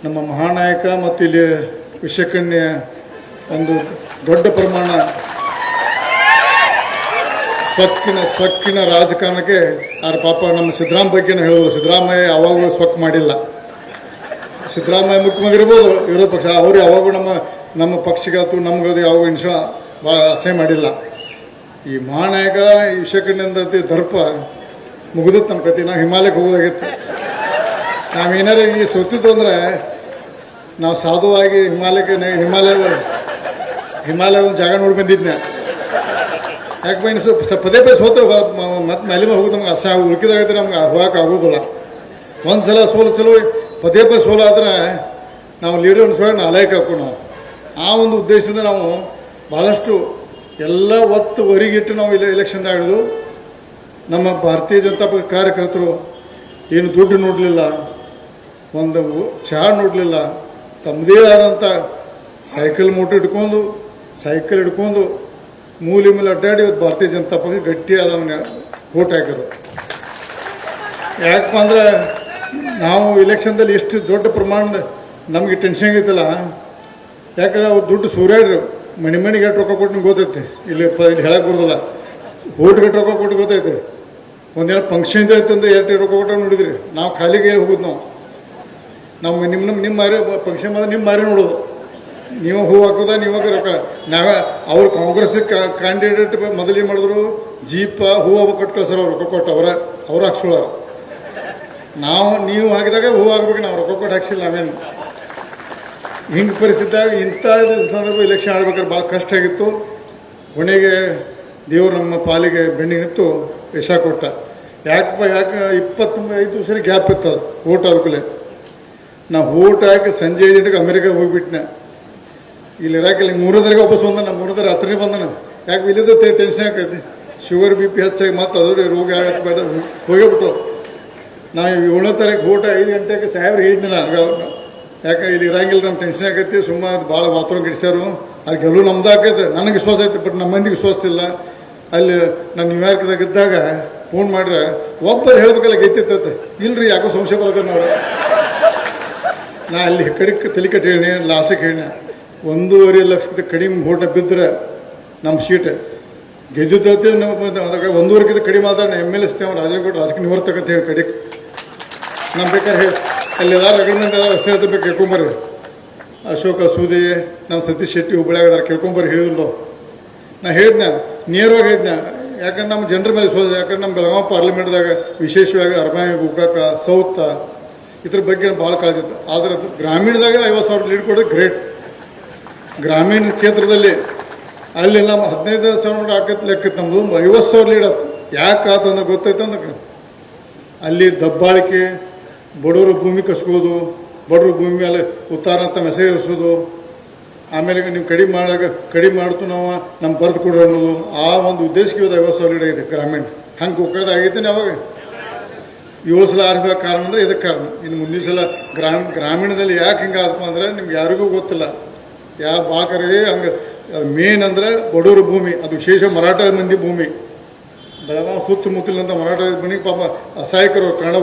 ನಮ್ಮ ಮಹಾನಾಯಕ ಮತ್ತು ಇಲ್ಲಿ ವಿಷಕನ್ಯ ಒಂದು ದೊಡ್ಡ ಪ್ರಮಾಣ ಸೊಕ್ಕಿನ ರಾಜಕಾರಣಕ್ಕೆ ಯಾರು ಪಾಪ ನಮ್ಮ ಸಿದ್ದರಾಮ ಬಗ್ಗೆನೂ ಹೇಳಿದ್ರು. ಸಿದ್ದರಾಮಯ್ಯ ಯಾವಾಗಲೂ ಸೊಕ್ಕು ಮಾಡಿಲ್ಲ. ಸಿದ್ದರಾಮಯ್ಯ ಮುಖ್ಯಮಂತ್ರಿ ಇರ್ಬೋದು, ವಿರೋಧ ಪಕ್ಷ, ಅವರು ಯಾವಾಗೂ ನಮ್ಮ ಪಕ್ಷಗಾತು ನಮಗದು ಯಾವ ನಿಮಿಷ ಭಾಳ ಅಸಹ್ಯ ಮಾಡಿಲ್ಲ. ಈ ಮಹಾನಾಯಕ ಈ ವಿಷಕನ್ನಿಂದ ದರ್ಪ ಮುಗಿದತ್ತು ನಮ್ಮ ಕತೆ. ನಾವು ಹಿಮಾಲಯಕ್ಕೆ ಹೋಗೋದಾಗಿತ್ತು. ನಾವೇನಾರು ಈ ಸೋತಿದ್ದು ಅಂದರೆ ನಾವು ಸಾಧುವಾಗಿ ಹಿಮಾಲಯ ಒಂದು ಜಾಗ ನೋಡಿ ಬಂದಿದ್ದೆ. ಯಾಕೆ ಬೈನ್ ಪದೇ ಸೋತ್ರು ಮತ್ತೆ ಮೇಲೆ ಹೋಗೋದು ನಮ್ಗೆ ಅಸಹ್ಯ, ಉಳ್ಕಿದಾಗೈತೆ ನಮ್ಗೆ ಹೋಗಕ್ಕೆ ಆಗೋದಿಲ್ಲ. ಒಂದು ಸಲ ಸೋಲು ಪದೇ ಸೋಲಾದ್ರೆ ನಾವು ಲೀಡರ್ ಸೋಲಾಗಿ ಅಲಯಕ್ಕೆ ಹಾಕೋ ನಾವು. ಆ ಒಂದು ಉದ್ದೇಶದಿಂದ ನಾವು ಭಾಳಷ್ಟು ಎಲ್ಲ ಒತ್ತು ಹೊರಗಿಟ್ಟು ನಾವು ಎಲೆಕ್ಷನ್ದಾಗ ಹಿಡಿದು ನಮ್ಮ ಭಾರತೀಯ ಜನತಾ ಪಕ್ಷ ಕಾರ್ಯಕರ್ತರು ಏನು ದುಡ್ಡು ನೋಡಲಿಲ್ಲ, ಒಂದು ಚಹಾ ನೋಡಲಿಲ್ಲ, ತಮ್ಮದೇ ಆದಂಥ ಸೈಕಲ್ ಹಿಡ್ಕೊಂಡು ಮೂಲೆ ಮೇಲೆ ಅಡ್ಡಾಡಿ ಇವತ್ತು ಭಾರತೀಯ ಜನತಾ ಪಕ್ಷ ಗಟ್ಟಿಯಾದ ಓಟ್ ಹಾಕಿದ್ರು. ಯಾಕಪ್ಪ ಅಂದ್ರೆ ನಾವು ಇಲೆಕ್ಷನ್ದಲ್ಲಿ ಎಷ್ಟು ದೊಡ್ಡ ಪ್ರಮಾಣದ ನಮಗೆ ಟೆನ್ಷನ್ ಆಗೈತಲ್ಲ. ಯಾಕಂದ್ರೆ ಅವ್ರು ದುಡ್ಡು ಸೂರ್ಯಾಡ್ರು ಮಣಿಗೆ ಎಷ್ಟು ರೊಕ್ಕ ಕೊಟ್ಟು ನಿಮ್ಗೆ ಗೊತ್ತೈತಿ. ಇಲ್ಲಿ ಹೇಳಕ್ಕೆ ಬರೋದಿಲ್ಲ. ಓಟ್ಗೆ ಎಷ್ಟು ರೊಕ್ಕ ಕೊಟ್ಟು ಗೊತ್ತೈತೆ. ಒಂದೇನೋ ಫಂಕ್ಷನ್ ಐತೆ ಅಂದ್ರೆ ಎಷ್ಟು ರೊಕ್ಕ ಕೊಟ್ಟು ನೋಡಿದ್ರಿ. ನಾವು ಖಾಲಿಗೆ ಹೋಗೋದು ನಾವು ನಿಮ್ಮ ಮಾರಿ ಫಂಕ್ಷನ್ ಬಂದ್ರೆ ನಿಮ್ಮ ಮಾರಿ ನೋಡೋದು. ನೀವು ಹೂ ಹಾಕೋದ ನೀವು ರೊಕ್ಕ ನಾವೇ ಅವ್ರು ಕಾಂಗ್ರೆಸ್ ಕ್ಯಾಂಡಿಡೇಟ್ ಮೊದಲೇನು ಮಾಡಿದ್ರು, ಜೀಪ ಹೂವು ಕಟ್ಟು ಕಳ್ಸೋರು. ಅವ್ರು ರೊಕ್ಕ ಕೊಟ್ಟು ಅವ್ರು ಹಾಕ್ಸೋಳಾರ. ನೀವು ಹಾಕಿದಾಗ ಹೂ ಹಾಕ್ಬೇಕು, ನಾವು ರೊಕ್ಕ ಕೊಟ್ಟು ಹಾಕ್ಸಿಲ್ಲ. ನಾವೇನು ಹಿಂಗೆ ಪರಿಸ್ಥಿತಿಯಾಗ ಇಂಥ ಸಂದರ್ಭ ಎಲೆಕ್ಷನ್ ಆಡ್ಬೇಕಾದ್ರೆ ಭಾಳ ಕಷ್ಟ ಆಗಿತ್ತು. ಕೊನೆಗೆ ದೇವರು ನಮ್ಮ ಪಾಲಿಗೆ ಬೆನ್ನಿಗಿತ್ತು, ಯಶ ಕೊಟ್ಟ. ಯಾಕೆ 25 ದಿವಸ ಗ್ಯಾಪ್ ಇತ್ತು ಅದು ಓಟ್ ಆದ್ಕೂಲೆ. ನಾವು ಓಟ್ ಹಾಕಿ ಸಂಜೆ 5 ಗಂಟೆಗೆ ಅಮೆರಿಕಾಗೆ ಹೋಗ್ಬಿಟ್ನೆ. ಇಲ್ಲಿ ಇರಾಕಿಲ್ಲ 3 ವಾಪಸ್ ಬಂದ. 3 ರಾತ್ರಿ ಬಂದನ. ಯಾಕೆ ಇಲ್ಲಿದ್ದ ಟೆನ್ಷನ್ ಆಕೈತಿ, ಶುಗರ್ BP ಹೆಚ್ಚಾಗಿ ಮತ್ತೆ ಅದ್ರ ರೋಗ ಆಗತ್ತೆ ಬೇಡ ಹೋಗಿಬಿಟ್ಟು. ನಾವು 7ನೇ ತಾರೀಕು ಓಟ 5 ಗಂಟೆಗೆ ಸಾಹೇಬ್ರು ಹೇಳಿದ್ದಿಲ್ಲ. ಯಾಕೆ ಇಲ್ಲಿ ಇರಂಗಿಲ್ಲ, ನಮ್ಮ ಟೆನ್ಷನ್ ಆಕೈತಿ. ಸುಮ್ಮನೆ ಅದು ಭಾಳ ವಾತಾವರಣ ಗಿಡಿಸ್ಯಾರು. ಅದು ಗೆಲುವು ನಮ್ದು ಆಕೈತೆ. ನನಗೆ ವಿಶ್ವಾಸ ಐತೆ, ಬಟ್ ನಮ್ಮ ಮಂದಿಗೆ ವಿಶ್ವಾಸ ಇಲ್ಲ. ಅಲ್ಲಿ ನಾನು ನ್ಯೂಯಾರ್ಕ್ದಾಗ ಇದ್ದಾಗ ಫೋನ್ ಮಾಡ್ರೆ ಒಬ್ಬರು ಹೇಳ್ಬೇಕಲ್ಲ ಗೆದ್ದಿತ್ತೈತೆ. ಇಲ್ರಿ ಯಾಕೋ ಸಂಶಯ ಬರೋದ್ರೆ ನಾವು. ನಾ ಅಲ್ಲಿ ಕಡೆಗೆ ತಲೆ ಕಟ್ಟಿ ಹೇಳಿ ಲಾಸ್ಟಿಗೆ ಹೇಳಿನ 1.5 ಲಕ್ಷಕ್ಕಿಂತ ಕಡಿಮೆ ಓಟ ಬಿದ್ದರೆ ನಮ್ಮ ಸೀಟ್ ಗೆದ್ದಿದ್ದೈತೆ. ಅದಕ್ಕೆ 1.5 ಕಡಿಮೆ ಮಾತಾಡ MLA ರಾಜನಗೌಡ ರಾಜಕೀಯ ನಿವರ್ತಕ್ಕಂತ ಹೇಳಿ ಕಡೆಗೆ ನಮ್ಮ ಬೇಕಾದ್ರೆ ಹೇಳಿ ಅಲ್ಲಿ ಎಲ್ಲಾರು ರಗಡ್ಮಂದಿ ಹೆಸರು ಬೇಕು ಕೇಳ್ಕೊಂಬರ್ರಿ. ಅಶೋಕ ಸೂದಿ, ನಮ್ಮ ಸತೀಶ್ ಶೆಟ್ಟಿ ಹುಬ್ಬಳ್ಳಿಯಾಗದಾರ, ಕೇಳ್ಕೊಂಬರ್ರಿ ಹೇಳಿದ್ರು. ನಾ ಹೇಳಿದ್ನ, ನೇರವಾಗಿ ಹೇಳಿದ್ನ. ಯಾಕಂದ್ರೆ ನಮ್ಮ ಜನರ ಮೇಲೆ ಯಾಕಂದ್ರೆ ನಮ್ಮ ಬೆಳಗಾವಿ ಪಾರ್ಲಿಮೆಂಟ್ದಾಗ ವಿಶೇಷವಾಗಿ ಅರಮಾಯಿ, ಗೋಕಾಕ, ಸೌತ್ ಇದ್ರ ಬಗ್ಗೆ ಭಾಳ ಕಾಳಜಿ ಇತ್ತು. ಆದರೆ ಗ್ರಾಮೀಣದಾಗ 50,000 ಲೀಡ್ ಕೊಡೋದು ಗ್ರೇಟ್. ಗ್ರಾಮೀಣ ಕ್ಷೇತ್ರದಲ್ಲಿ ಅಲ್ಲಿ ನಮ್ಮ 15,000 ಹಾಕತ್ ಲೆಕ್ಕತ್ತು. ನಮ್ಮದು 50,000 ಲೀಡ್ ಆಯ್ತು. ಯಾಕೆ ಆಯ್ತು ಅಂದ್ರೆ ಗೊತ್ತೈತೆ ಅಂದ್ರೆ ಅಲ್ಲಿ ದಬ್ಬಾಳಿಕೆ, ಬಡವರು ಭೂಮಿ ಕಸ್ಕೋದು, ಬಡವ್ರ ಭೂಮಿ ಮೇಲೆ ಉತ್ತಾರ ಅಂತ ಮೆಸೇಜ್ ಇರಿಸೋದು, ಆಮೇಲೆ ನೀವು ಕಡಿಮೆ ಮಾಡ್ತು ನಾವು ನಮ್ಮ ಬರೆದು ಕೊಡ್ರಿ ಅನ್ನೋದು. ಆ ಒಂದು ಉದ್ದೇಶಕ್ಕೆ ಇವತ್ತು 50,000 ಲೀಡ್ ಆಗಿದೆ ಗ್ರಾಮೀಣ. ಹಂಗೆ ಹೋಗೋದಾಗೈತೆ ಅವಾಗ 7 ಸಲ ಆರಿಸೋ ಕಾರಣ ಅಂದರೆ ಇದಕ್ಕೆ ಕಾರಣ. ಇನ್ನು ಮುಂದಿನ ಸಲ ಗ್ರಾಮೀಣದಲ್ಲಿ ಯಾಕೆ ಹಿಂಗೆ ಆದಪ್ಪ ಅಂದರೆ ನಿಮ್ಗೆ ಯಾರಿಗೂ ಗೊತ್ತಿಲ್ಲ. ಯಾವ ಬಾಕರೇ ಹಂಗೆ ಮೇನ್ ಅಂದರೆ ಬಡವ್ರ ಭೂಮಿ, ಅದು ವಿಶೇಷ ಮರಾಠ ಮಂದಿ ಭೂಮಿ. ಬೆಳಗಾವಿ ಸುತ್ತಮುತ್ತಲಿನಂತ ಮರಾಠ ಮನೆಗೆ ಪಾಪ ಅಸಹಾಯಕರು ಕನ್ನಡ